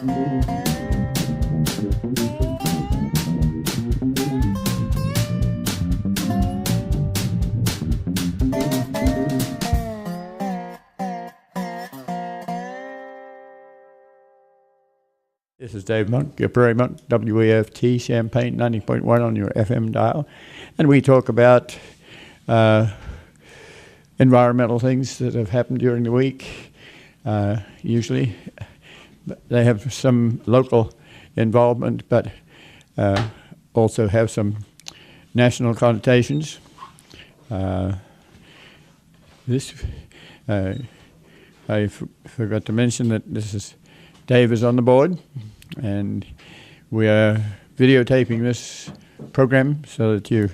This is Dave Monk, your Prairie Monk, WEFT, Champaign 90.1 on your FM dial. And we talk about environmental things that have happened during the week, usually. They have some local involvement, but also have some national connotations. I forgot to mention that Dave is on the board, and we are videotaping this program so that you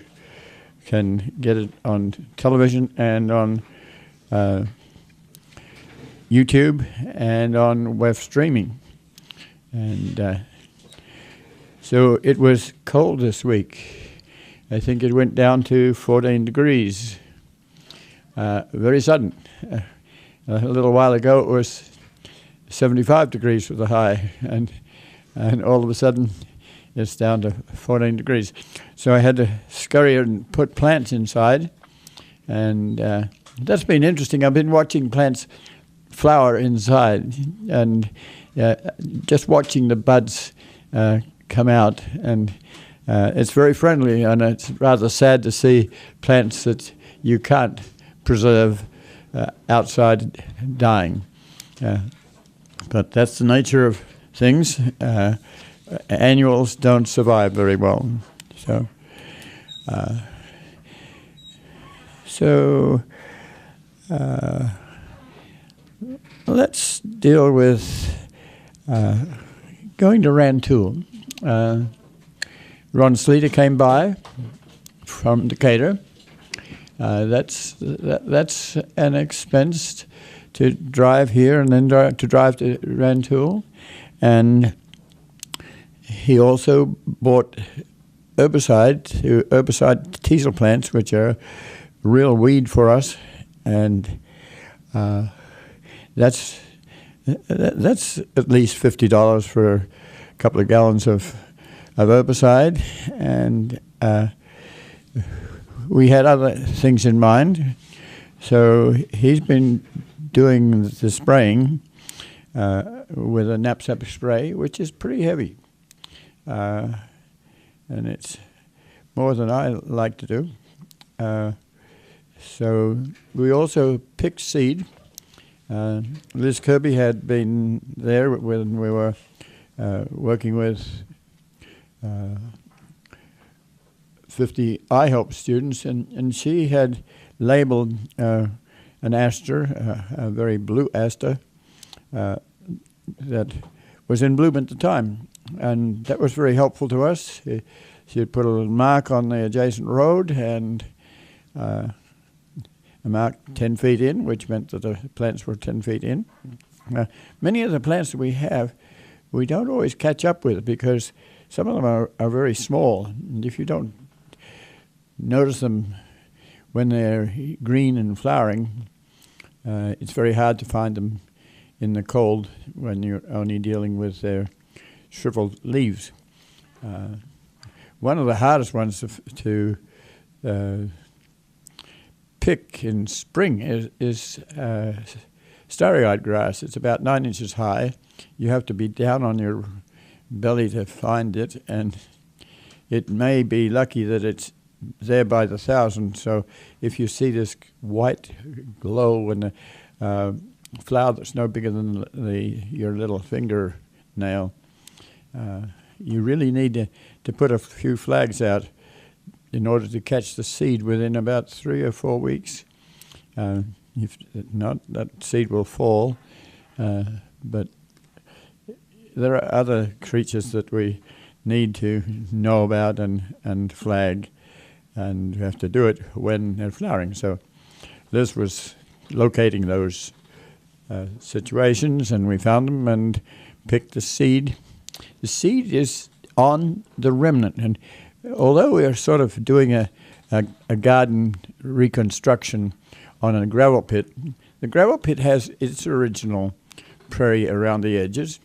can get it on television and on YouTube and on WEFT streaming. And so it was cold this week. I think it went down to 14 degrees. Very sudden. A little while ago it was 75 degrees for the high, and all of a sudden it's down to 14 degrees. So I had to scurry and put plants inside, and that's been interesting. I've been watching plants flower inside, and just watching the buds come out, and it's very friendly, and it's rather sad to see plants that you can't preserve outside dying. But that's the nature of things. Annuals don't survive very well. So let's deal with going to Rantoul. Ron Sleater came by from Decatur. That's an expense to drive here and then to drive to Rantoul. And he also bought herbicide teasel plants, which are a real weed for us. And that's at least $50 for a couple of gallons of herbicide. And we had other things in mind. So he's been doing the spraying with a knapsack spray, which is pretty heavy. And it's more than I like to do. So we also picked seed. Liz Kirby had been there when we were working with 50 iHelp students, and she had labeled an aster, a very blue aster, that was in bloom at the time. And that was very helpful to us. She had put a little mark on the adjacent road, and a mark 10 feet in, which meant that the plants were 10 feet in. Many of the plants that we have, we don't always catch up with because some of them are very small. And if you don't notice them when they're green and flowering, it's very hard to find them in the cold when you're only dealing with their shriveled leaves. One of the hardest ones to pick in spring is starry-eyed grass. It's about 9 inches high. You have to be down on your belly to find it, and it may be lucky that it's there by the thousand. So if you see this white glow in the flower that's no bigger than your little fingernail, you really need to put a few flags out in order to catch the seed within about 3 or 4 weeks. If not, that seed will fall. But there are other creatures that we need to know about and flag, and we have to do it when they're flowering. So Liz was locating those situations, and we found them and picked the seed. The seed is on the remnant, and although we are sort of doing a garden reconstruction on a gravel pit, the gravel pit has its original prairie around the edges,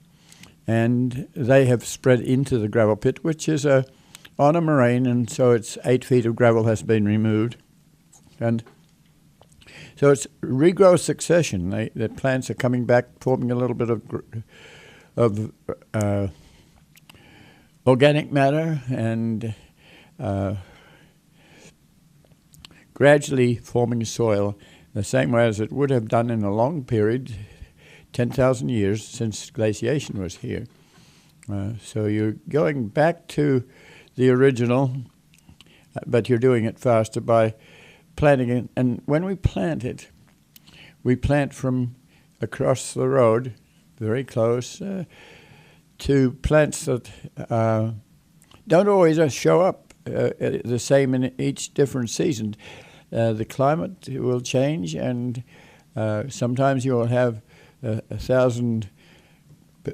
and they have spread into the gravel pit, which is on a moraine, and so it's 8 feet of gravel has been removed. And so it's regrowth succession. The plants are coming back, forming a little bit of organic matter, and gradually forming soil the same way as it would have done in a long period, 10,000 years since glaciation was here. So you're going back to the original, but you're doing it faster by planting it. And when we plant from across the road, very close, to plants that don't always show up the same in each different season. The climate will change, and sometimes you will have 1,000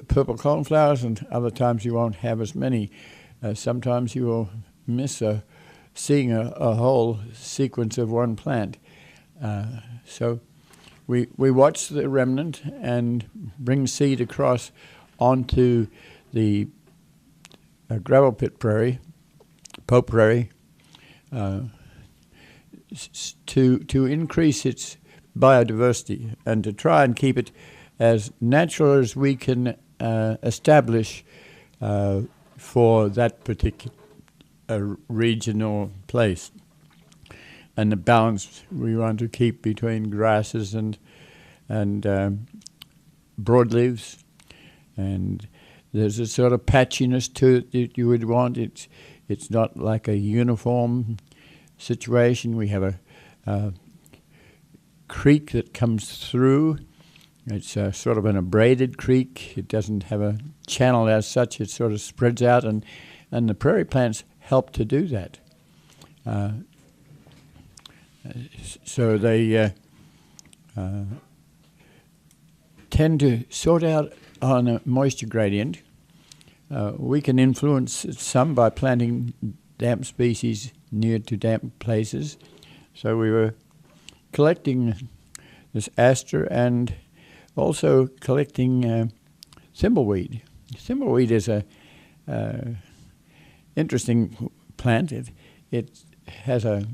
purple coneflowers, and other times you won't have as many. Sometimes you will miss seeing a whole sequence of one plant. So we watch the remnant and bring seed across onto the gravel pit prairie, Pope Prairie, to increase its biodiversity and to try and keep it as natural as we can establish for that particular region or place. And the balance we want to keep between grasses and broadleaves, and there's a sort of patchiness to it that you would want. It's not like a uniform situation. We have a creek that comes through. It's sort of an abraded creek. It doesn't have a channel as such. It sort of spreads out, and the prairie plants help to do that. So they tend to sort out on a moisture gradient. We can influence it some by planting damp species near to damp places. So we were collecting this aster and also collecting thimbleweed. Thimbleweed is a interesting plant. It has a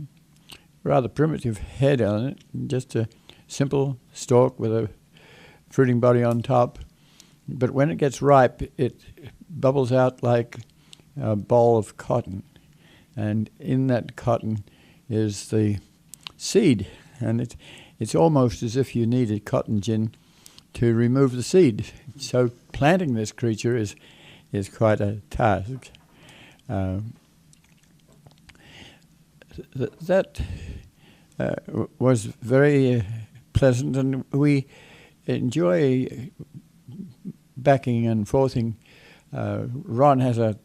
rather primitive head on it, just a simple stalk with a fruiting body on top. But when it gets ripe, it bubbles out like a ball of cotton. And in that cotton is the seed. And it's almost as if you need a cotton gin to remove the seed. So planting this creature is quite a task. That was very pleasant, and we enjoy backing and forthing. Ron has a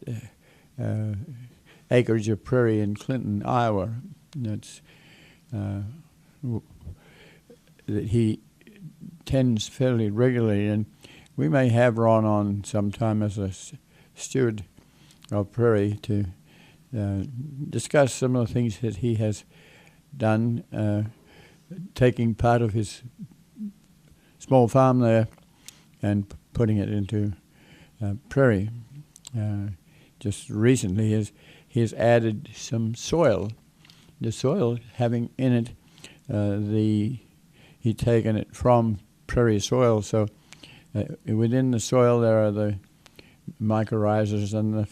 acreage of prairie in Clinton, Iowa. That's that he tends fairly regularly, and we may have Ron on sometime as a steward of prairie to discuss some of the things that he has done, taking part of his small farm there and putting it into prairie. Just recently he has added some soil. The soil having in it he'd taken it from prairie soil, so within the soil there are the mycorrhizas and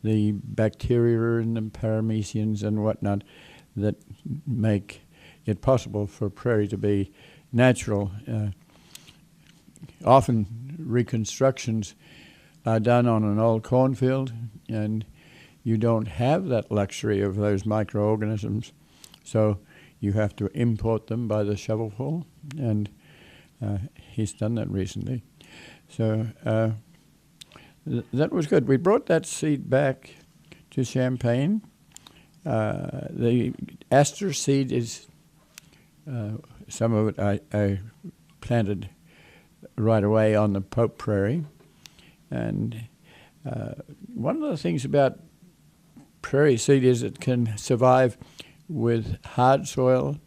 the bacteria and the paramecians and whatnot that make it possible for prairie to be natural. Often reconstructions are done on an old cornfield, and you don't have that luxury of those microorganisms, so you have to import them by the shovelful, and he's done that recently. So that was good. We brought that seed back to Champaign. The aster seed is, some of it I planted right away on the Pope Prairie. And one of the things about prairie seed is it can survive with hard soil,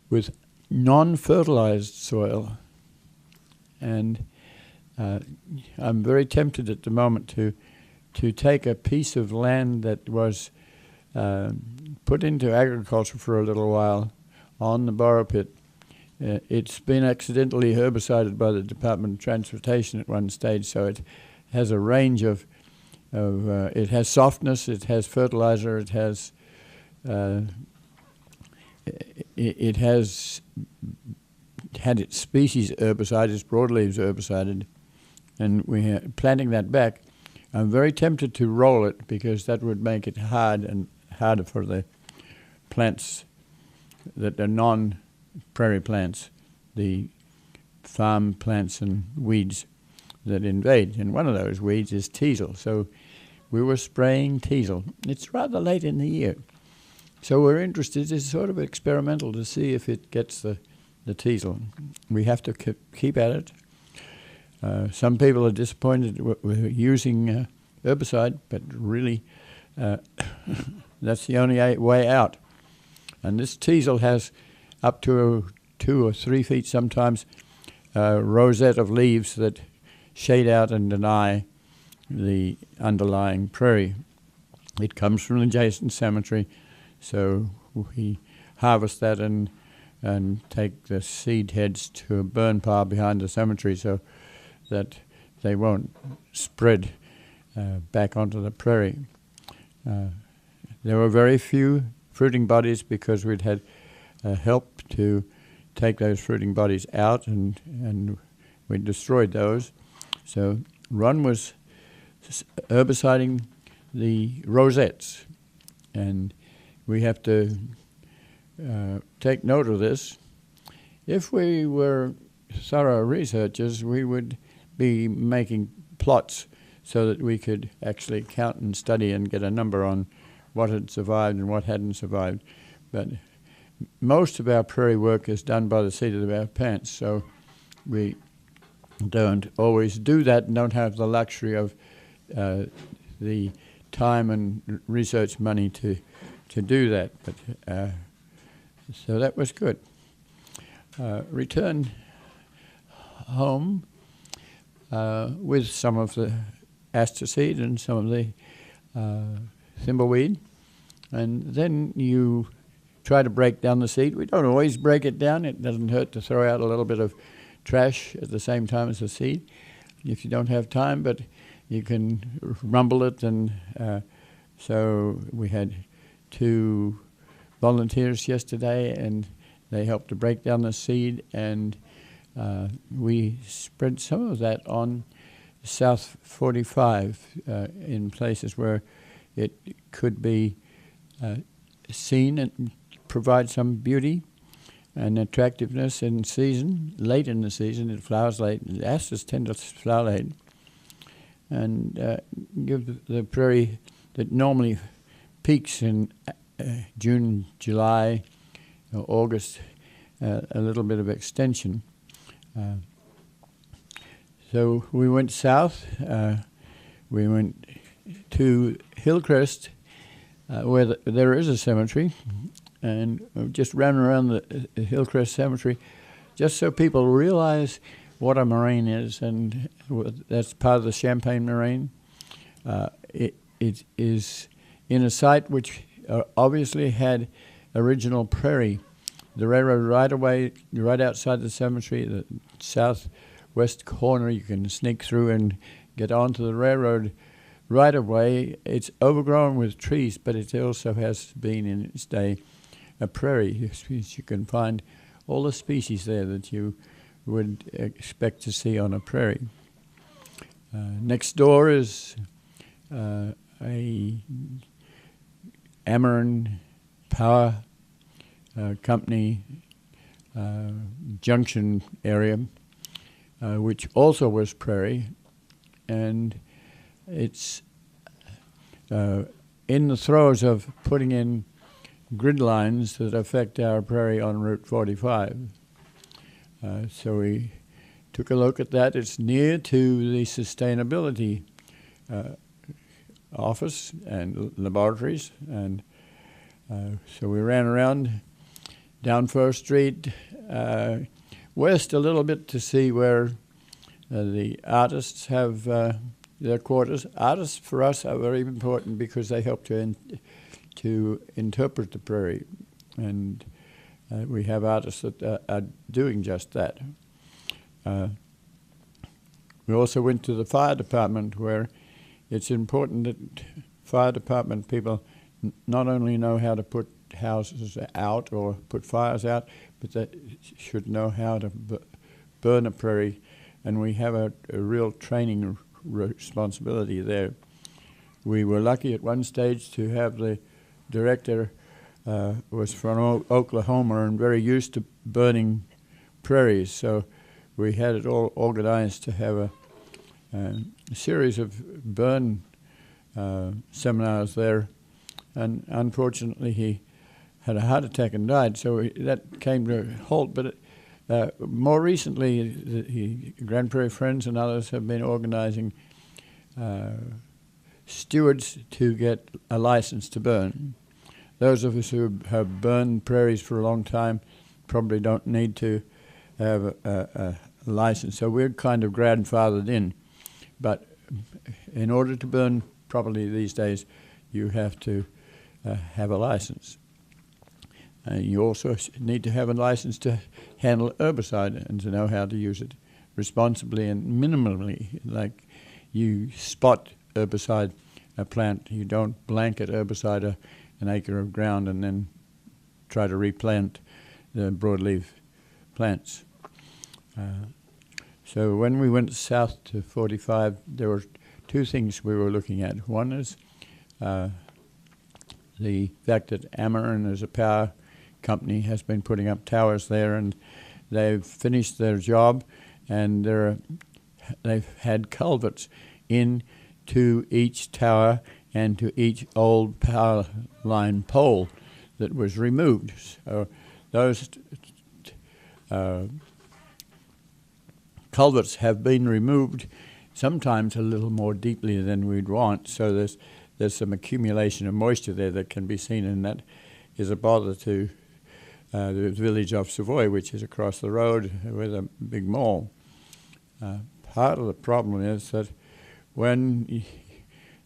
with non-fertilized soil, and I'm very tempted at the moment to take a piece of land that was put into agriculture for a little while on the borrow pit. It's been accidentally herbicided by the Department of Transportation at one stage, so it has a range of it has softness, it has fertilizer, it has it has had its species herbicide, its broadleaves herbicided, and we're planting that back. I'm very tempted to roll it because that would make it hard and harder for the plants that are non-prairie plants, the farm plants and weeds that invade. And one of those weeds is teasel. So we were spraying teasel. It's rather late in the year. So we're interested, it's sort of experimental to see if it gets the teasel. We have to keep at it. Some people are disappointed with using herbicide, but really that's the only way out. And this teasel has up to 2 or 3 feet sometimes rosette of leaves that shade out and deny the underlying prairie. It comes from an adjacent cemetery, so we harvest that and take the seed heads to a burn pile behind the cemetery so that they won't spread back onto the prairie. There were very few fruiting bodies because we'd had help to take those fruiting bodies out, and we destroyed those. So Ron was herbiciding the rosettes, and we have to take note of this. If we were thorough researchers, we would be making plots so that we could actually count and study and get a number on what had survived and what hadn't survived. But most of our prairie work is done by the seat of our pants, so we don't always do that and don't have the luxury of the time and research money to do that. But so that was good. Returned home with some of the aster seed and some of the thimbleweed, and then you try to break down the seed. We don't always break it down. It doesn't hurt to throw out a little bit of trash at the same time as the seed if you don't have time, but you can rumble it. And so we had 2 volunteers yesterday, and they helped to break down the seed, and we spread some of that on South 45 in places where it could be seen and provide some beauty and attractiveness in season. Late in the season, it flowers late. The asters tend to flower late, and give the prairie that normally peaks in June, July, or August, a little bit of extension. So we went south. We went to Hillcrest, where there is a cemetery, and we just ran around the Hillcrest Cemetery just so people realize what a moraine is, and that's part of the Champagne moraine. It is in a site which obviously had original prairie. The railroad right-of-way, right outside the cemetery, the southwest corner, you can sneak through and get onto the railroad right-of-way. It's overgrown with trees, but it also has been in its day a prairie. You can find all the species there that you would expect to see on a prairie. Next door is a Ameren Power Company junction area, which also was prairie, and it's in the throes of putting in grid lines that affect our prairie on Route 45. So we took a look at that. It's near to the sustainability office and laboratories, and so we ran around down First Street, west a little bit to see where The artists have their quarters. Artists for us are very important because they help to interpret the prairie, and we have artists that are doing just that. We also went to the fire department, where it's important that fire department people not only know how to put houses out or put fires out, but they should know how to burn a prairie, and we have a real training responsibility there. We were lucky at one stage to have the director was from Oklahoma and very used to burning prairies, so we had it all organized to have a series of burn seminars there, and unfortunately he had a heart attack and died, so that came to a halt. But more recently, the Grand Prairie Friends and others have been organizing stewards to get a license to burn. Those of us who have burned prairies for a long time probably don't need to have a license, so we're kind of grandfathered in. But in order to burn properly these days, you have to have a license. You also need to have a license to handle herbicide and to know how to use it responsibly and minimally. Like, you spot herbicide a plant, you don't blanket herbicide an acre of ground and then try to replant the broadleaf plants. So when we went south to 45, there were two things we were looking at. One is the fact that Ameren, as a power company, has been putting up towers there, and they've finished their job, and they've had culverts into each tower and to each old power line pole that was removed. So those culverts have been removed, sometimes a little more deeply than we'd want, so there's some accumulation of moisture there that can be seen, and that is a bother to the village of Savoy, which is across the road with a big mall. Part of the problem is that when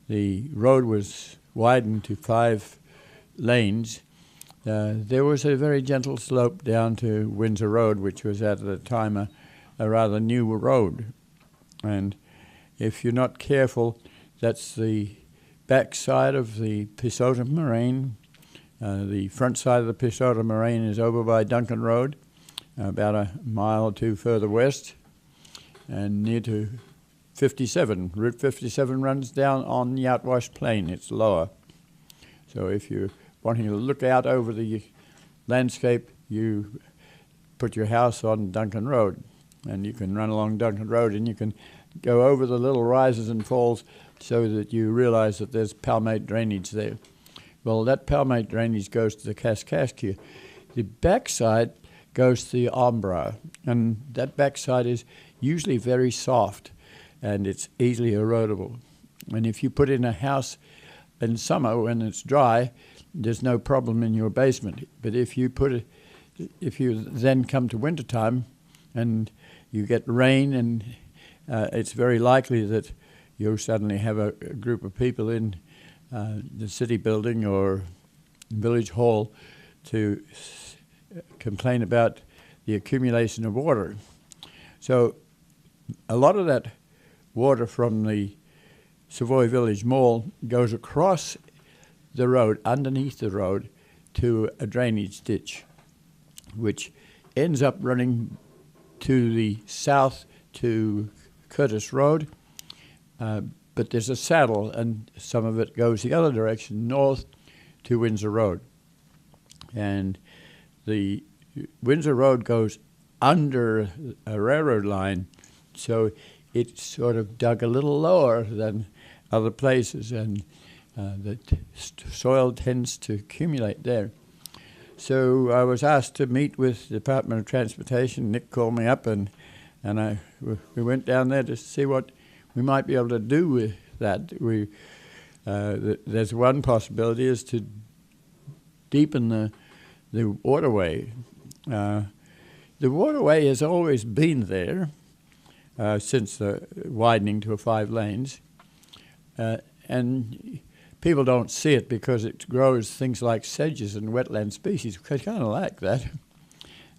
the road was widened to 5 lanes, there was a very gentle slope down to Windsor Road, which was at the time a rather new road. And if you're not careful, that's the back side of the Pisota Moraine. The front side of the Pisota Moraine is over by Duncan Road, about a mile or two further west, and near to 57. Route 57 runs down on the outwash plain. It's lower. So if you're wanting to look out over the landscape, you put your house on Duncan Road, and you can run along Duncan Road, and you can go over the little rises and falls so that you realize that there's palmate drainage there. Well, that palmate drainage goes to the Kaskaskia. The backside goes to the Ombra, and that backside is usually very soft, and it's easily erodible. And if you put in a house in summer when it's dry, there's no problem in your basement. But if you then come to wintertime and you get rain, and it's very likely that you'll suddenly have a group of people in the city building or village hall to complain about the accumulation of water. So a lot of that water from the Savoy Village Mall goes across the road, underneath the road, to a drainage ditch, which ends up running to the south to Curtis Road, but there's a saddle, and some of it goes the other direction, north to Windsor Road. And the Windsor Road goes under a railroad line, so it's sort of dug a little lower than other places, and the soil tends to accumulate there. So I was asked to meet with the Department of Transportation. Nick called me up, and we went down there to see what we might be able to do with that. There's one possibility is to deepen the waterway. The waterway has always been there, since the widening to 5 lanes. And people don't see it because it grows things like sedges and wetland species, kind of like that.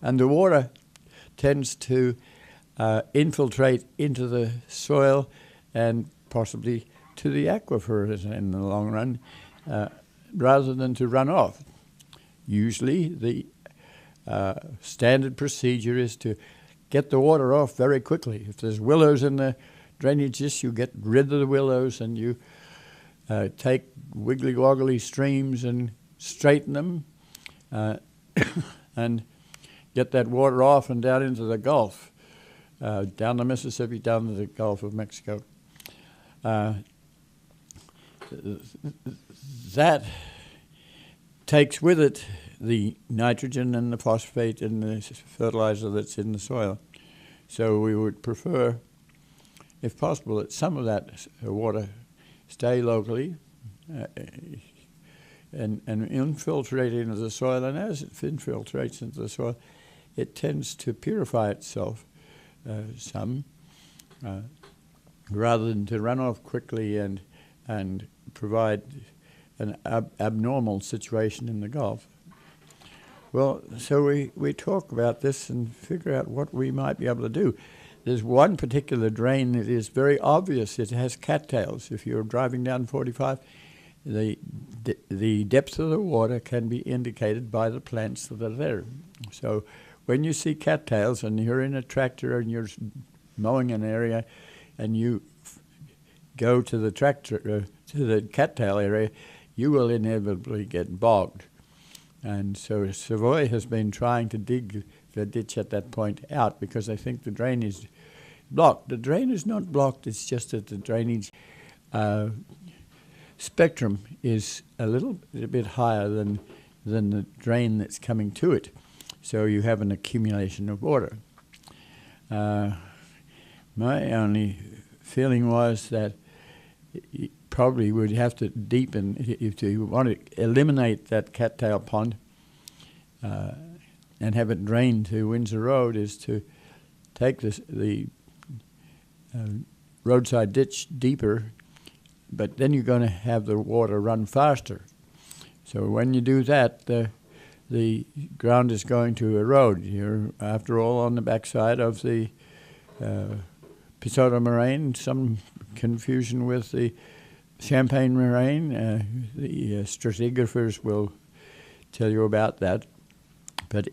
And the water tends to infiltrate into the soil and possibly to the aquifers in the long run, rather than to run off. Usually the standard procedure is to get the water off very quickly. If there's willows in the drainage ditch, you get rid of the willows and you take wiggly-woggly streams and straighten them and get that water off and down into the Gulf, down the Mississippi, down to the Gulf of Mexico. That takes with it the nitrogen and the phosphate and the fertilizer that's in the soil. So we would prefer, if possible, that some of that water stay locally and infiltrate into the soil. And as it infiltrates into the soil, it tends to purify itself some, rather than to run off quickly and provide an abnormal situation in the Gulf. Well, so we talk about this and figure out what we might be able to do. There's one particular drain that is very obvious. It has cattails. If you're driving down 45, the depth of the water can be indicated by the plants that are there. So when you see cattails and you're in a tractor and you're mowing an area and you go to the tractor, to the cattail area, you will inevitably get bogged. And so Savoy has been trying to dig the ditch at that point out because I think the drain is blocked. The drain is not blocked, it's just that the drainage spectrum is a little bit higher than the drain that's coming to it. So you have an accumulation of water. My only feeling was that you probably would have to deepen, if you want to eliminate that cattail pond and have it drain to Windsor Road, is to take the roadside ditch deeper, but then you're going to have the water run faster. So when you do that, the ground is going to erode. You're, after all, on the backside of the Pisotto moraine, some confusion with the Champagne moraine. The stratigraphers will tell you about that. But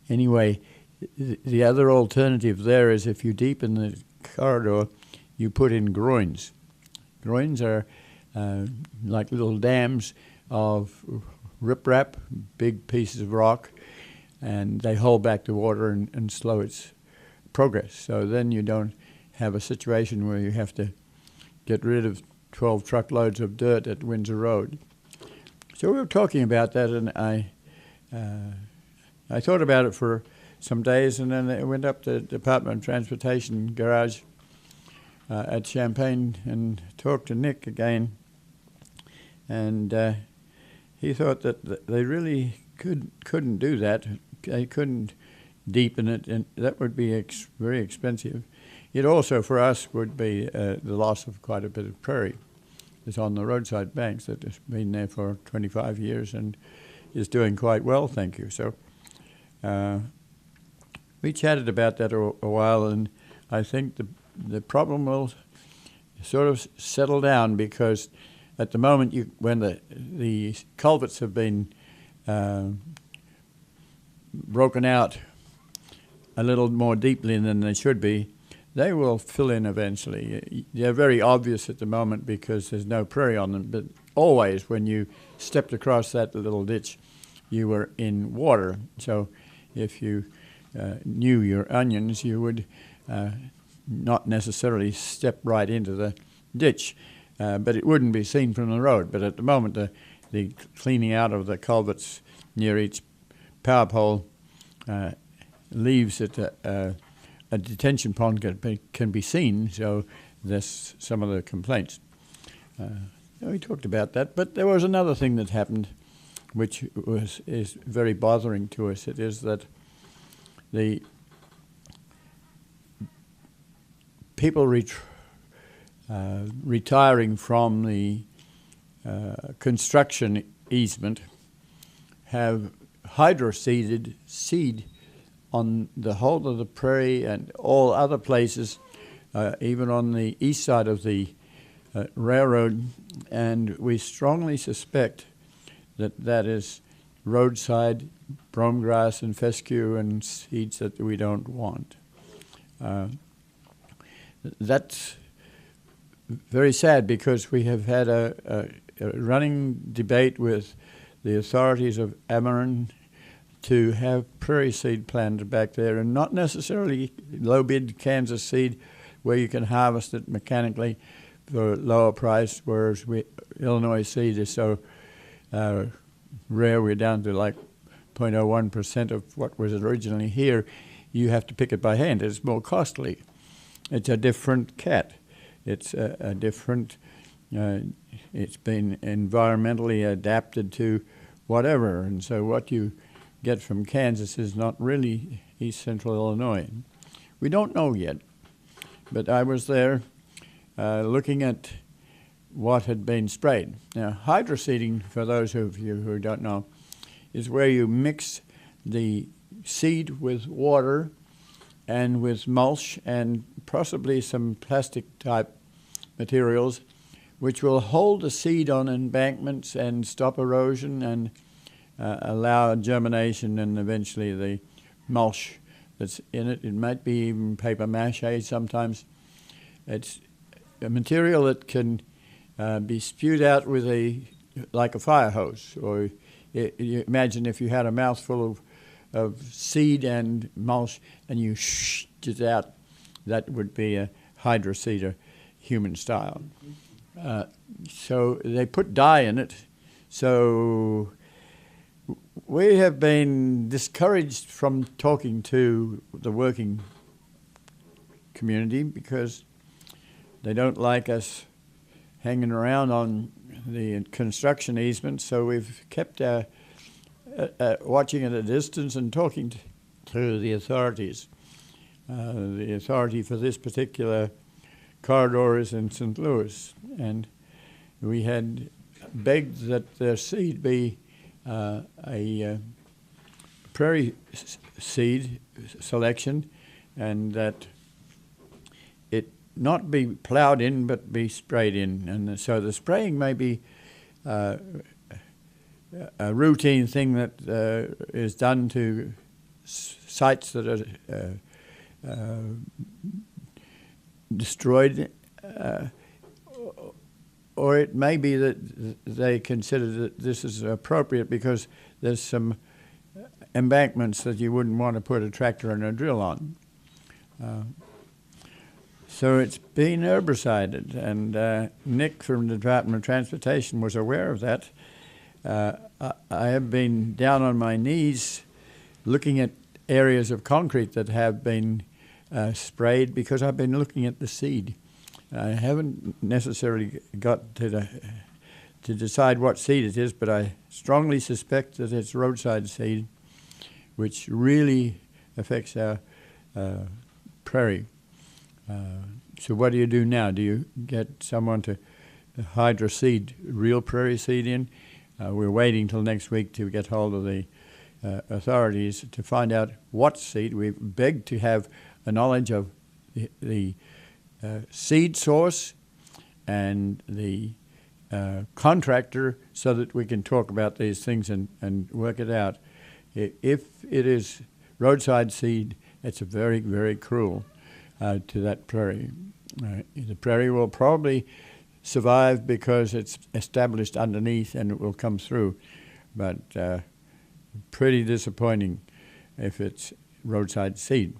anyway, the other alternative there is if you deepen the corridor, you put in groins. Groins are like little dams of riprap, big pieces of rock, and they hold back the water and slow its progress. So then you don't have a situation where you have to get rid of 12 truckloads of dirt at Windsor Road. So we were talking about that, and I thought about it for some days, and then I went up to the Department of Transportation garage at Champaign and talked to Nick again, and he thought that they really couldn't do that. They couldn't deepen it, and that would be very expensive. It also, for us, would be the loss of quite a bit of prairie. It's on the roadside banks that has been there for 25 years and is doing quite well, thank you. So we chatted about that a while, and I think the problem will sort of settle down, because at the moment, when the culverts have been broken out a little more deeply than they should be, they will fill in eventually. They're very obvious at the moment because there's no prairie on them, but always when you stepped across that little ditch, you were in water. So if you knew your onions, you would not necessarily step right into the ditch, but it wouldn't be seen from the road. But at the moment, the cleaning out of the culverts near each power pole leaves it a detention pond can be seen, so that's some of the complaints. We talked about that, but there was another thing that happened which is very bothering to us. It is that the people retiring from the construction easement have hydro-seeded seed on the whole of the prairie and all other places, even on the east side of the railroad, and we strongly suspect that that is roadside brome grass and fescue and seeds that we don't want. That's very sad because we have had a running debate with the authorities of Ameren to have prairie seed planted back there, and not necessarily low-bid Kansas seed where you can harvest it mechanically for a lower price, whereas Illinois seed is so rare, we're down to like 0.01% of what was originally here. You have to pick it by hand. It's more costly. It's a different cat. It's a different, it's been environmentally adapted to whatever, and so what you get from Kansas is not really East Central Illinois. We don't know yet, but I was there looking at what had been sprayed. Now, hydroseeding, for those of you who don't know, is where you mix the seed with water and with mulch and possibly some plastic-type materials, which will hold the seed on embankments and stop erosion and allow germination and eventually the mulch that's in it. It might be even paper mache sometimes. It's a material that can be spewed out with like a fire hose. Or you imagine if you had a mouthful of seed and mulch and you shoot it out, that would be a hydroseeder, human style. So they put dye in it. So we have been discouraged from talking to the working community because they don't like us hanging around on the construction easement. So we've kept watching at a distance and talking to the authorities. The authority for this particular corridor is in St. Louis, and we had begged that their seed be a prairie seed selection, and that it not be plowed in but be sprayed in. And so the spraying may be a routine thing that is done to sites that are destroyed, or it may be that they consider that this is appropriate because there's some embankments that you wouldn't want to put a tractor and a drill on. So it's been herbicided, and Nick from the Department of Transportation was aware of that. I have been down on my knees looking at areas of concrete that have been sprayed because I've been looking at the seed. I haven't necessarily got to decide what seed it is, but I strongly suspect that it's roadside seed, which really affects our prairie. So what do you do now? Do you get someone to hydroseed real prairie seed in? We're waiting till next week to get hold of the authorities to find out what seed. We've begged to have a knowledge of the seed source and the contractor so that we can talk about these things and work it out. If it is roadside seed, it's very, very cruel to that prairie. The prairie will probably survive because it's established underneath and it will come through, but pretty disappointing if it's roadside seed.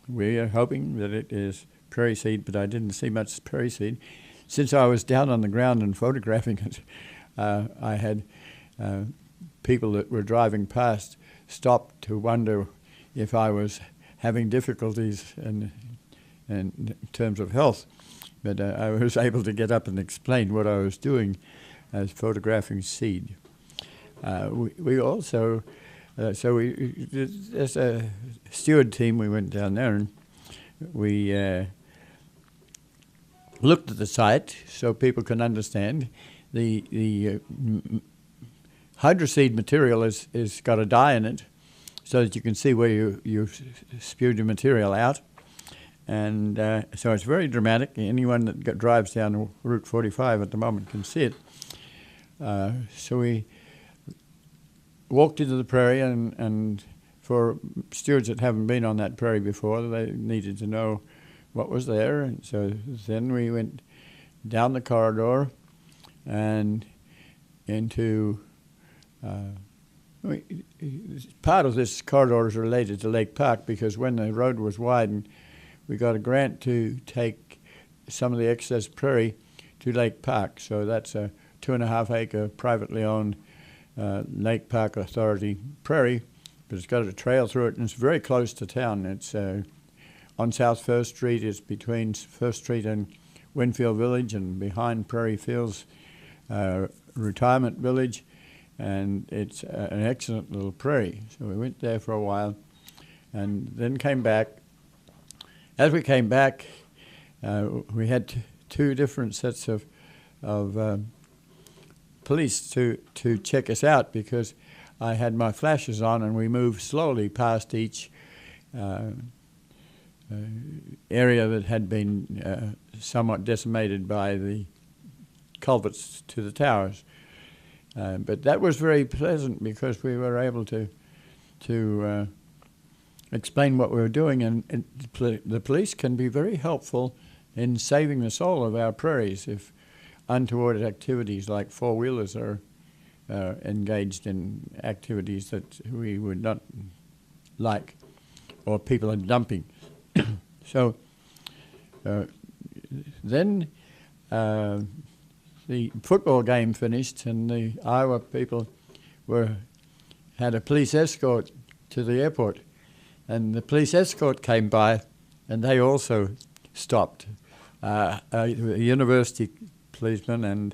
We are hoping that it is prairie seed, but I didn't see much prairie seed. Since I was down on the ground and photographing it, I had people that were driving past stop to wonder if I was having difficulties in terms of health. But I was able to get up and explain what I was doing as photographing seed. We also, as a steward team, we went down there and we looked at the site so people can understand. The hydroseed material is got a dye in it, so that you can see where you spewed your material out. And so it's very dramatic. Anyone that drives down Route 45 at the moment can see it. So we walked into the prairie, and for stewards that haven't been on that prairie before, they needed to know what was there. And so then we went down the corridor and into part of this corridor is related to Lake Park, because when the road was widened, we got a grant to take some of the excess prairie to Lake Park. So that's a 2.5-acre privately owned Lake Park Authority prairie, but it's got a trail through it, and it's very close to town. It's on South First Street. It's between First Street and Winfield Village, and behind Prairie Fields Retirement Village, and it's an excellent little prairie. So we went there for a while, and then came back. As we came back, we had two different sets of police to check us out, because I had my flashes on, and we moved slowly past each area that had been somewhat decimated by the culverts to the towers. But that was very pleasant, because we were able to explain what we were doing, and the police can be very helpful in saving the soul of our prairies if untoward activities like four-wheelers are engaged in activities that we would not like, or people are dumping. So then the football game finished, and the Iowa people had a police escort to the airport. And the police escort came by, and they also stopped. A university policeman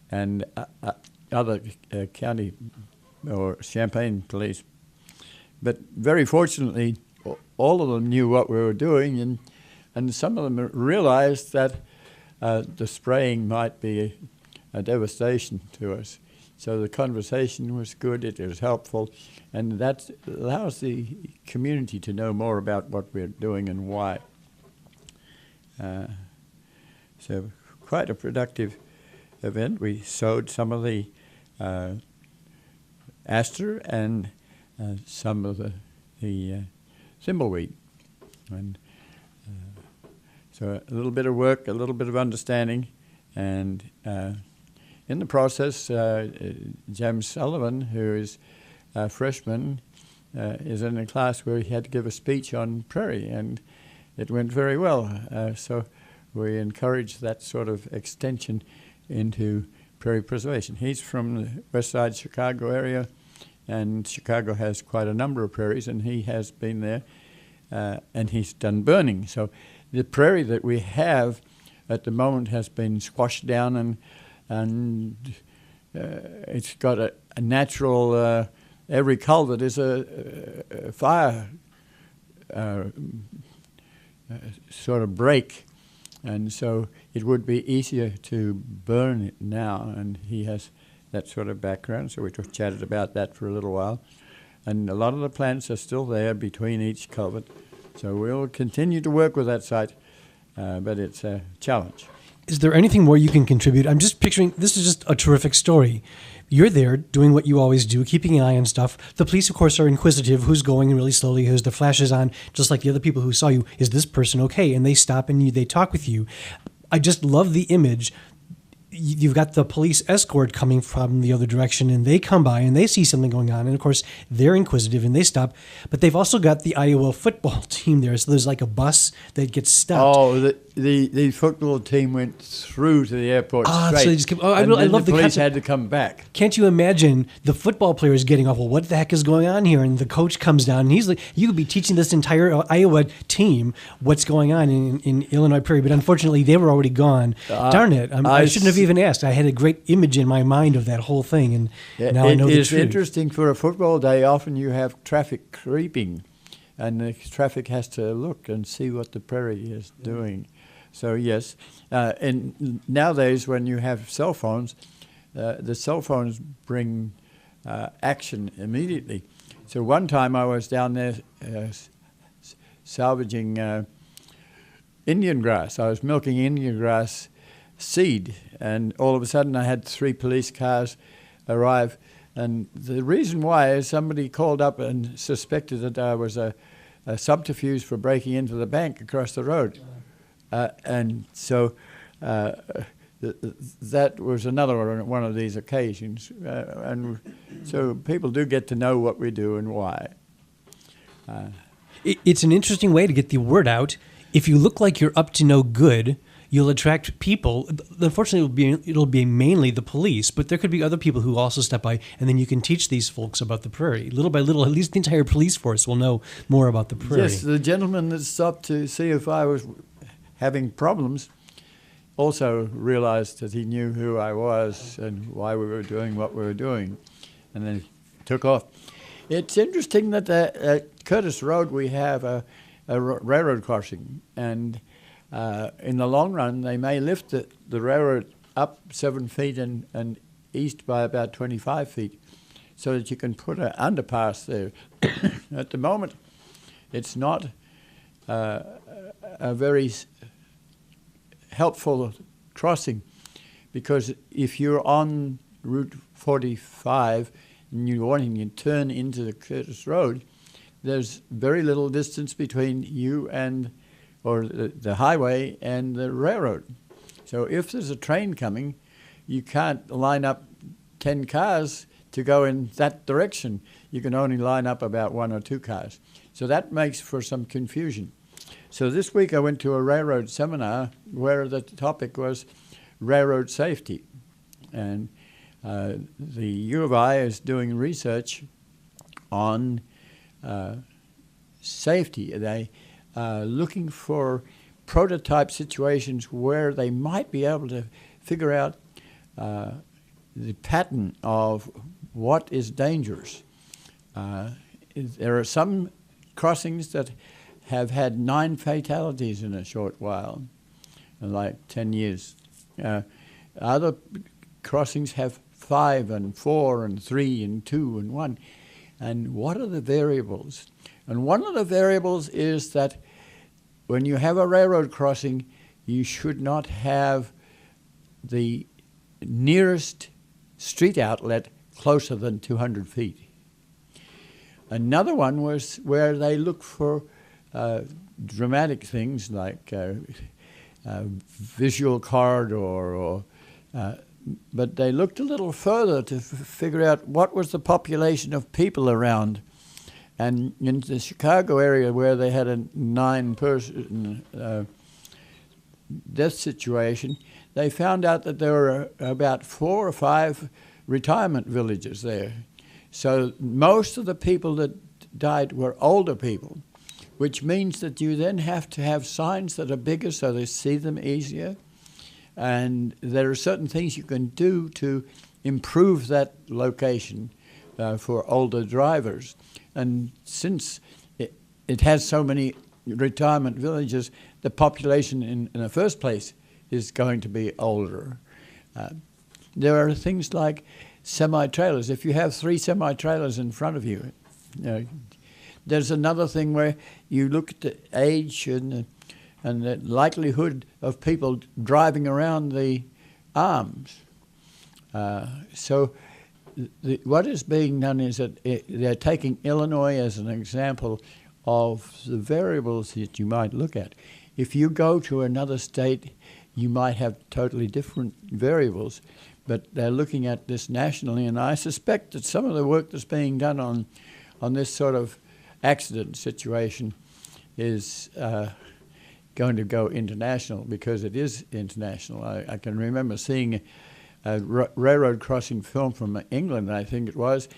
and other county or Champaign police. But very fortunately, all of them knew what we were doing, and some of them realized that the spraying might be a devastation to us. So the conversation was good, it was helpful, and that allows the community to know more about what we're doing and why. So quite a productive event. We sowed some of the aster and some of the thimbleweed. And so a little bit of work, a little bit of understanding, and in the process, James Sullivan, who is a freshman, is in a class where he had to give a speech on prairie, and it went very well. So we encourage that sort of extension into prairie preservation. He's from the west side Chicago area, and Chicago has quite a number of prairies, and he has been there, and he's done burning. So the prairie that we have at the moment has been squashed down, and it's got a natural, every culvert is a fire sort of break, and so it would be easier to burn it now, and he has that sort of background, so we just chatted about that for a little while. And a lot of the plants are still there between each culvert, so we'll continue to work with that site, but it's a challenge. Is there anything more you can contribute? I'm just picturing, this is just a terrific story. You're there doing what you always do, keeping an eye on stuff. The police, of course, are inquisitive. Who's going really slowly? Who's the flashes on? Just like the other people who saw you. Is this person okay? And they stop and they talk with you. I just love the image. You've got the police escort coming from the other direction, and they come by and they see something going on. And of course, they're inquisitive and they stop. But they've also got the Iowa football team there. So there's like a bus that gets stopped. Oh, the football team went through to the airport straight. So they just kept, I love the police had to come back. Can't you imagine the football players getting off? Well, what the heck is going on here? And the coach comes down, and he's like, you could be teaching this entire Iowa team what's going on in Illinois Prairie. But unfortunately, they were already gone. Darn it. I shouldn't have even asked. I had a great image in my mind of that whole thing, and now I know the truth. It's interesting. For a football day, often you have traffic creeping, and the traffic has to look and see what the prairie is doing. So yes, and nowadays when you have cell phones, the cell phones bring action immediately. So one time I was down there salvaging Indian grass. I was milking Indian grass seed, and all of a sudden I had 3 police cars arrive. And the reason why is somebody called up and suspected that there was a subterfuge for breaking into the bank across the road. And so that was another one of these occasions. And so people do get to know what we do and why. It's an interesting way to get the word out. If you look like you're up to no good, you'll attract people. Unfortunately, it'll be mainly the police, but there could be other people who also step by, and then you can teach these folks about the prairie. Little by little, at least the entire police force will know more about the prairie. Yes, the gentleman that stopped to see if I was having problems also realized that he knew who I was and why we were doing what we were doing, and then took off. It's interesting that at Curtis Road we have a railroad crossing, and in the long run they may lift the railroad up 7 feet and east by about 25 feet so that you can put an underpass there. At the moment it's not a very helpful crossing, because if you're on Route 45 and you're wanting to turn into the Curtis Road, there's very little distance between you and or the highway and the railroad. So if there's a train coming, you can't line up 10 cars to go in that direction. You can only line up about 1 or 2 cars. So that makes for some confusion. So this week I went to a railroad seminar where the topic was railroad safety. And the U of I is doing research on safety. They are looking for prototype situations where they might be able to figure out the pattern of what is dangerous. There are some crossings that have had 9 fatalities in a short while, like 10 years. Other crossings have 5 and 4 and 3 and 2 and 1. And what are the variables? And one of the variables is that when you have a railroad crossing, you should not have the nearest street outlet closer than 200 feet. Another one was where they look for dramatic things like visual corridor, but they looked a little further to figure out what was the population of people around. And in the Chicago area where they had a 9-person death situation, they found out that there were about 4 or 5 retirement villages there. So most of the people that died were older people, which means that you then have to have signs that are bigger so they see them easier. And there are certain things you can do to improve that location for older drivers. And since it has so many retirement villages, the population in the first place is going to be older. There are things like semi-trailers. If you have 3 semi-trailers in front of you, there's another thing where you look at the age and the likelihood of people driving around the arms. So what is being done is that they're taking Illinois as an example of the variables that you might look at. If you go to another state, you might have totally different variables, but they're looking at this nationally, and I suspect that some of the work that's being done on this sort of accident situation is going to go international, because it is international. I can remember seeing a railroad crossing film from England, I think it was,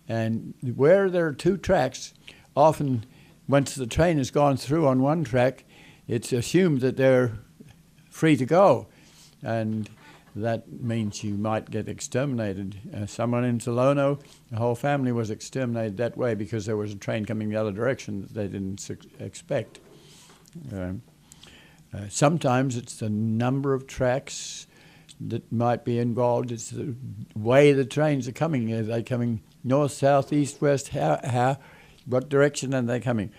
and where there are 2 tracks, often once the train has gone through on one track, it's assumed that they're free to go, and that means you might get exterminated. Someone in Salono, the whole family was exterminated that way because there was a train coming the other direction that they didn't expect. Sometimes it's the number of tracks that might be involved. It's the way the trains are coming. Are they coming north, south, east, west? What direction are they coming?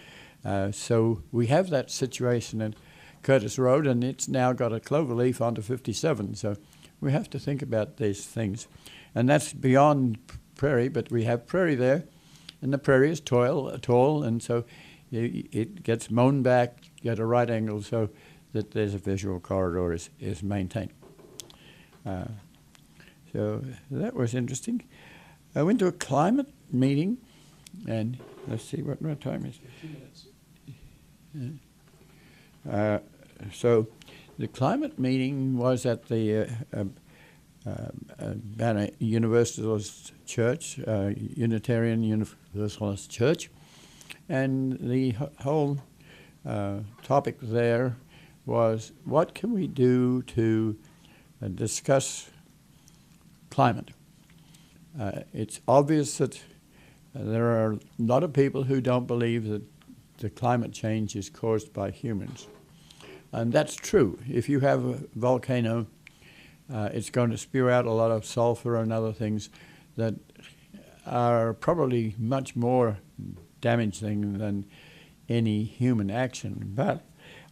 So we have that situation at Curtis Road, and it's now got a cloverleaf onto 57. So we have to think about these things. And that's beyond Prairie, but we have Prairie there, and the Prairie is tall, and so it gets mown back at a right angle so that there's a visual corridor is maintained. So that was interesting. I went to a climate meeting, and let's see what time is. 15 minutes. So the climate meeting was at the Banner Universalist Church, Unitarian Universalist Church, and the whole topic there was what can we do to discuss climate. It's obvious that there are a lot of people who don't believe that the climate change is caused by humans. And that's true. If you have a volcano, it's going to spew out a lot of sulfur and other things that are probably much more damaging than any human action. But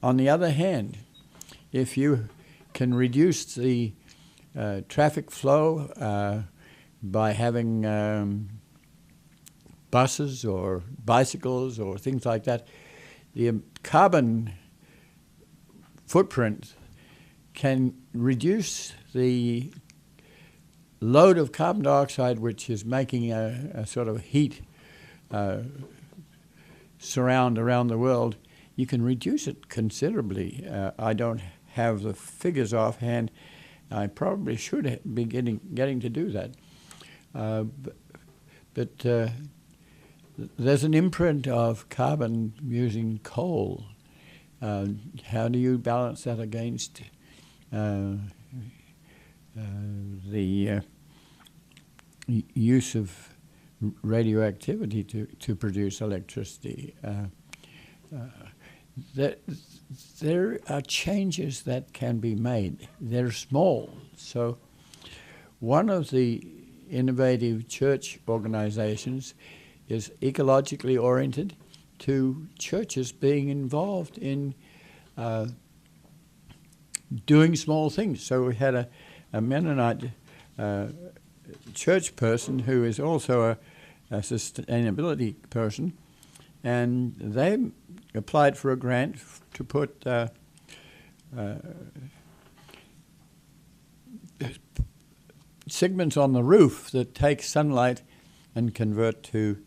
on the other hand, if you can reduce the traffic flow by having buses or bicycles or things like that, the carbon footprint can reduce the load of carbon dioxide, which is making a sort of heat surround around the world. You can reduce it considerably. I don't have the figures offhand. I probably should be getting to do that. But there's an imprint of carbon using coal. How do you balance that against the use of radioactivity to produce electricity? There are changes that can be made. They're small. So one of the innovative church organizations is ecologically oriented to churches being involved in doing small things. So we had a Mennonite church person who is also a sustainability person, and they applied for a grant to put segments on the roof that take sunlight and convert to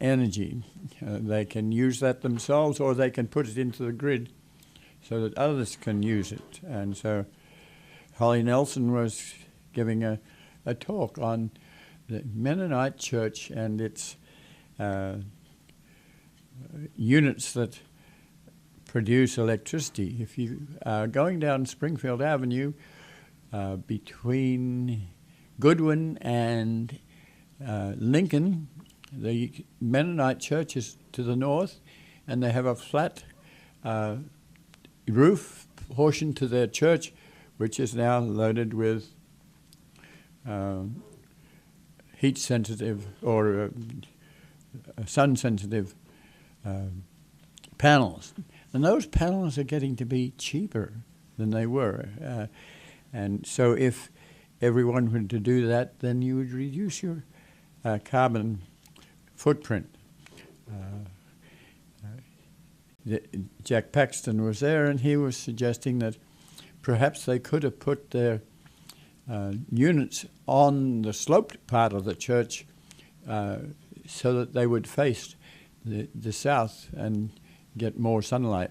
energy. They can use that themselves, or they can put it into the grid so that others can use it. And so Holly Nelson was giving a talk on the Mennonite church and its units that produce electricity. If you are going down Springfield Avenue between Goodwin and Lincoln, the Mennonite church is to the north, and they have a flat roof portion to their church, which is now loaded with heat-sensitive or sun-sensitive panels. And those panels are getting to be cheaper than they were. And so if everyone were to do that, then you would reduce your carbon footprint. Jack Paxton was there, and he was suggesting that perhaps they could have put their units on the sloped part of the church so that they would face the south and get more sunlight.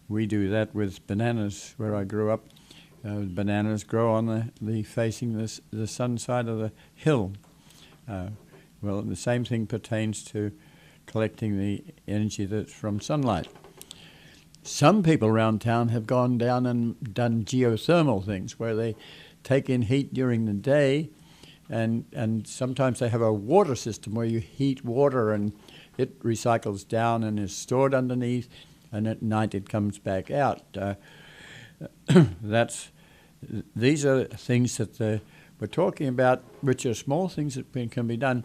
We do that with bananas where I grew up. Bananas grow on the facing the sun side of the hill. Well, the same thing pertains to collecting the energy that's from sunlight. Some people around town have gone down and done geothermal things where they take in heat during the day, and sometimes they have a water system where you heat water and it recycles down and is stored underneath, and at night it comes back out. These are things that we're talking about, which are small things that can be done.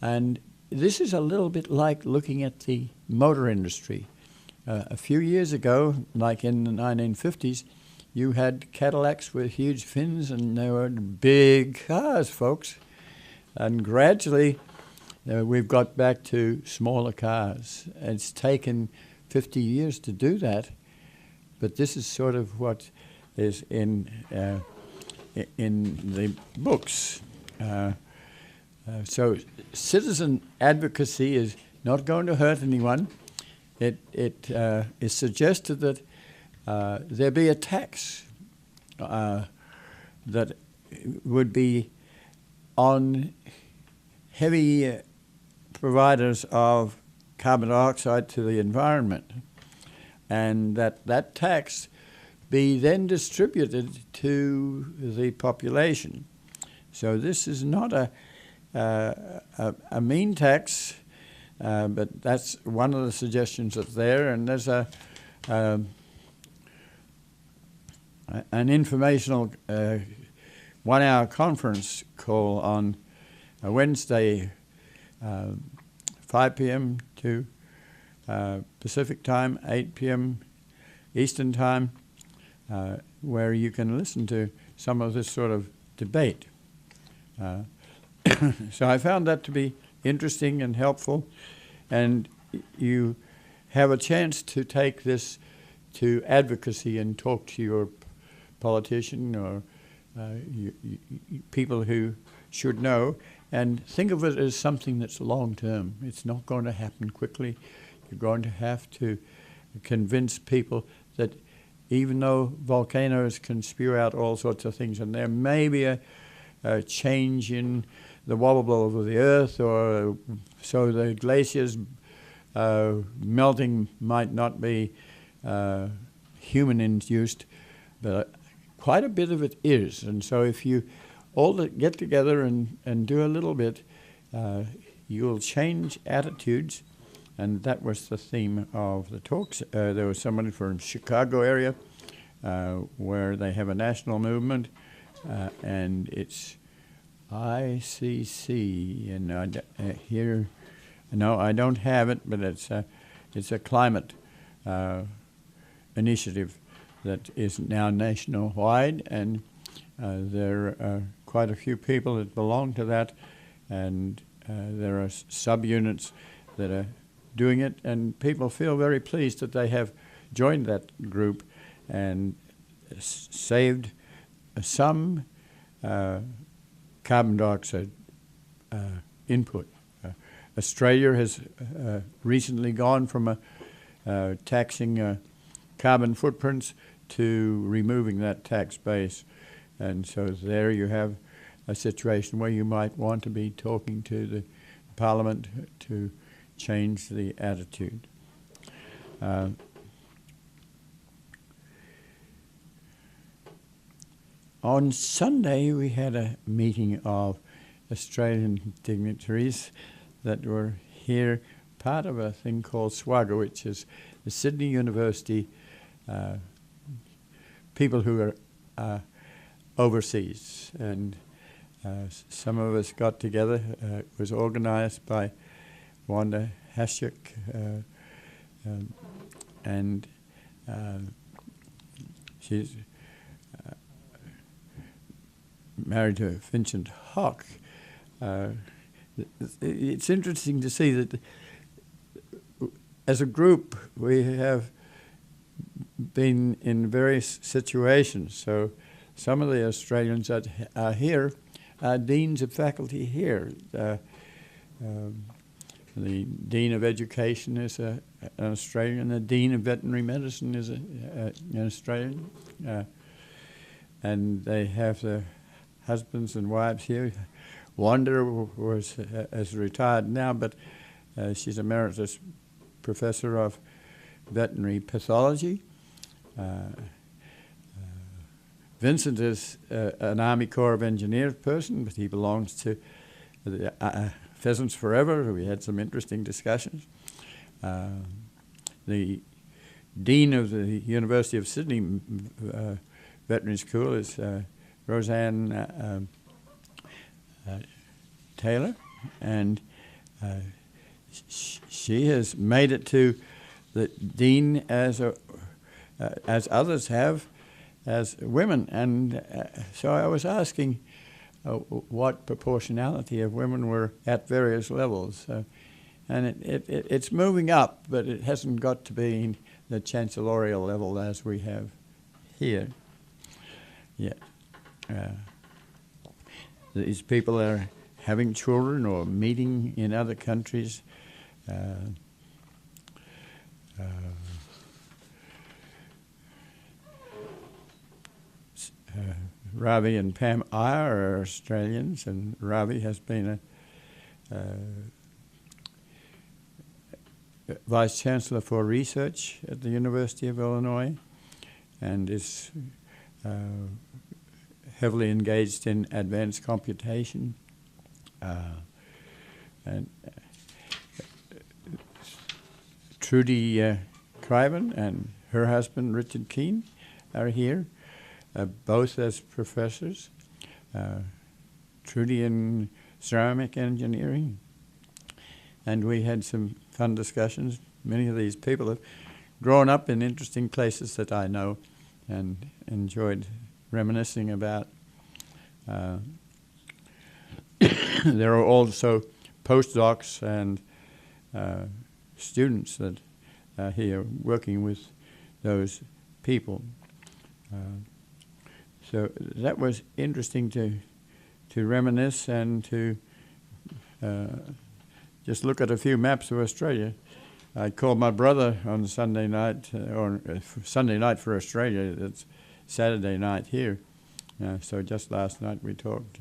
And this is a little bit like looking at the motor industry. A few years ago, like in the 1950s, you had Cadillacs with huge fins, and they were big cars, folks. And gradually, we've got back to smaller cars. It's taken 50 years to do that, but this is sort of what is in the books. So citizen advocacy is not going to hurt anyone. It is suggested that there be a tax that would be on heavy providers of carbon dioxide to the environment, and that tax be then distributed to the population. So this is not a mean tax, but that's one of the suggestions that's there. And there's an informational 1-hour conference call on a Wednesday, 5 p.m. to Pacific time, 8 p.m. Eastern time, where you can listen to some of this sort of debate. So I found that to be interesting and helpful, and you have a chance to take this to advocacy and talk to your politician or people who should know, and think of it as something that's long-term. It's not going to happen quickly. You're going to have to convince people that even though volcanoes can spew out all sorts of things, and there may be a change in the wobble of the earth, or so the glaciers melting might not be human-induced, but quite a bit of it is. And so if you all get together and do a little bit, you'll change attitudes. And that was the theme of the talks. There was somebody from Chicago area where they have a national movement, and it's ICC, and here, no, I don't have it, but it's a climate initiative that is now nationwide, and there are quite a few people that belong to that, and there are subunits that are doing it, and people feel very pleased that they have joined that group and saved some carbon dioxide input. Australia has recently gone from taxing carbon footprints to removing that tax base. And so there you have a situation where you might want to be talking to the Parliament to change the attitude. On Sunday, we had a meeting of Australian dignitaries that were here, part of a thing called SWAGA, which is the Sydney University people who are overseas. And some of us got together. It was organized by Wanda Hashuk, and she's married to Vincent Hock. It's interesting to see that as a group we have been in various situations. So some of the Australians that are here are deans of faculty here. The Dean of Education is an Australian. The Dean of Veterinary Medicine is an Australian. And they have their husbands and wives here. Wanda has retired now, but she's emeritus professor of veterinary pathology. Vincent is an Army Corps of Engineers person, but he belongs to the Pheasants Forever. We had some interesting discussions. The Dean of the University of Sydney Veterinary School is Roseanne Taylor, and she has made it to the dean as others have, as women. And so I was asking what proportionality of women were at various levels. And it's moving up, but it hasn't got to be the chancellorial level as we have here yet. These people are having children or meeting in other countries. Ravi and Pam Iyer are Australians, and Ravi has been a Vice Chancellor for Research at the University of Illinois, and is heavily engaged in advanced computation. And Trudy Craven and her husband Richard Keene are here, both as professors. Trudy in ceramic engineering. And we had some fun discussions. Many of these people have grown up in interesting places that I know and enjoyed reminiscing about. There are also postdocs and students that are here working with those people. So that was interesting to reminisce and to just look at a few maps of Australia. I called my brother on Sunday night, Sunday night for Australia. It's Saturday night here. So just last night we talked.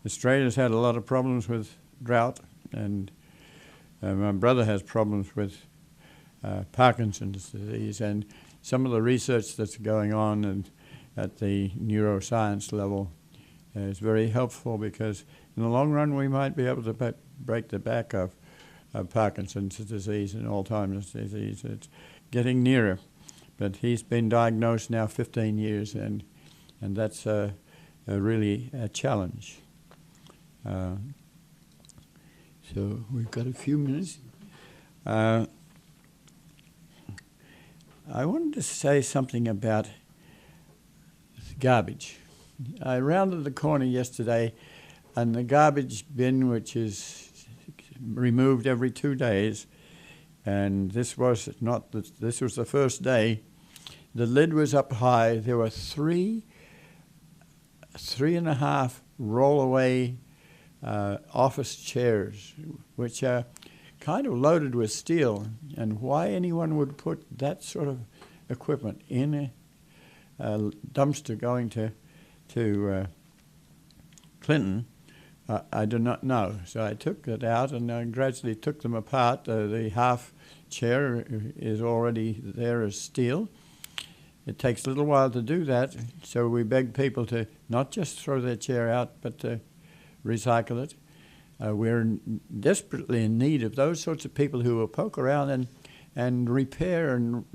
Australia's had a lot of problems with drought, and my brother has problems with Parkinson's disease, and some of the research that's going on and at the neuroscience level is very helpful, because in the long run we might be able to break the back of Parkinson's disease and Alzheimer's disease. It's getting nearer, but he's been diagnosed now 15 years, and that's really a challenge. So we've got a few minutes. I wanted to say something about garbage. I rounded the corner yesterday, and the garbage bin, which is removed every 2 days, and this was the first day. The lid was up high. There were three and a half roll-away office chairs, which are kind of loaded with steel. And why anyone would put that sort of equipment in a dumpster going to Clinton, I do not know. So I took it out and I gradually took them apart. The half chair is already there as steel. It takes a little while to do that, so we beg people to not just throw their chair out, but to recycle it. We're desperately in need of those sorts of people who will poke around and repair and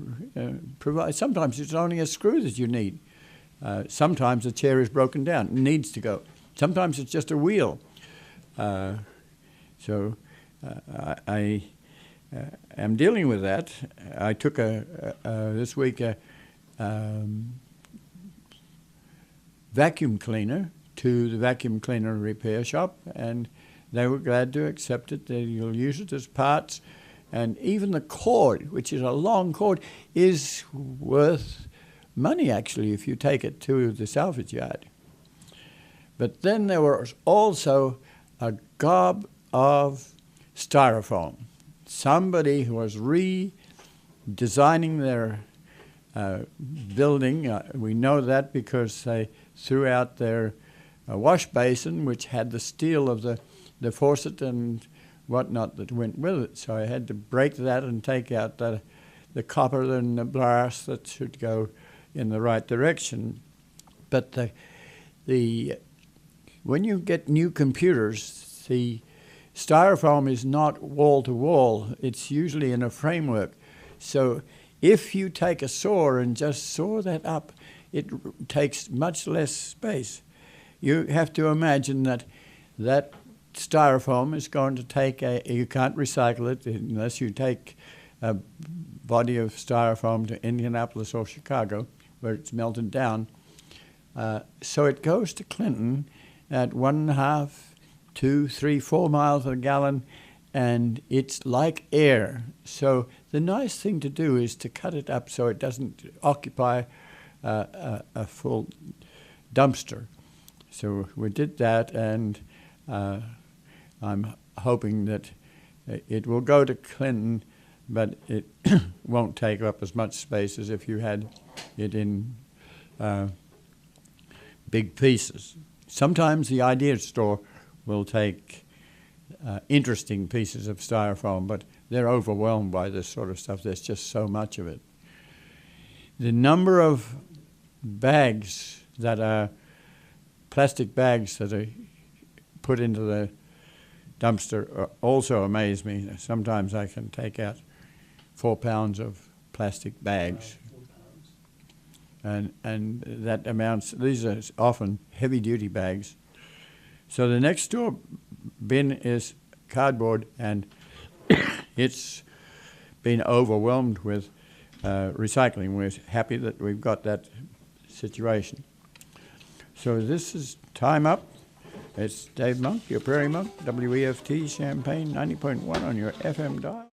provide. Sometimes it's only a screw that you need. Sometimes the chair is broken down, needs to go. Sometimes it's just a wheel. So I am dealing with that. I took this week a vacuum cleaner to the vacuum cleaner repair shop, and they were glad to accept it. You'll use it as parts, and even the cord, which is a long cord, is worth money actually if you take it to the salvage yard. But then there was also a gob of styrofoam. Somebody who was redesigning their building. We know that because they threw out their wash basin, which had the steel of the faucet and whatnot that went with it. So I had to break that and take out the copper and the brass that should go in the right direction. But when you get new computers, the styrofoam is not wall to wall. It's usually in a framework. So If you take a saw and just saw that up, it takes much less space. You have to imagine that that styrofoam is going to take you can't recycle it unless you take a body of styrofoam to Indianapolis or Chicago, where it's melted down. So it goes to Clinton at 1.5, 2, 3, 4 miles a gallon, and it's like air. So the nice thing to do is to cut it up so it doesn't occupy a full dumpster. So we did that, and I'm hoping that it will go to Clinton, but it won't take up as much space as if you had it in big pieces. Sometimes the idea store will take interesting pieces of styrofoam, but they're overwhelmed by this sort of stuff. There's just so much of it. The number of bags that are plastic bags that are put into the dumpster also amaze me. Sometimes I can take out 4 pounds of plastic bags. And that amounts, these are often heavy-duty bags. So the next door bin is cardboard, and it's been overwhelmed with recycling. We're happy that we've got that situation. So this is Time Up. It's Dave Monk, your Prairie Monk, WEFT Champaign 90.1 on your FM dial.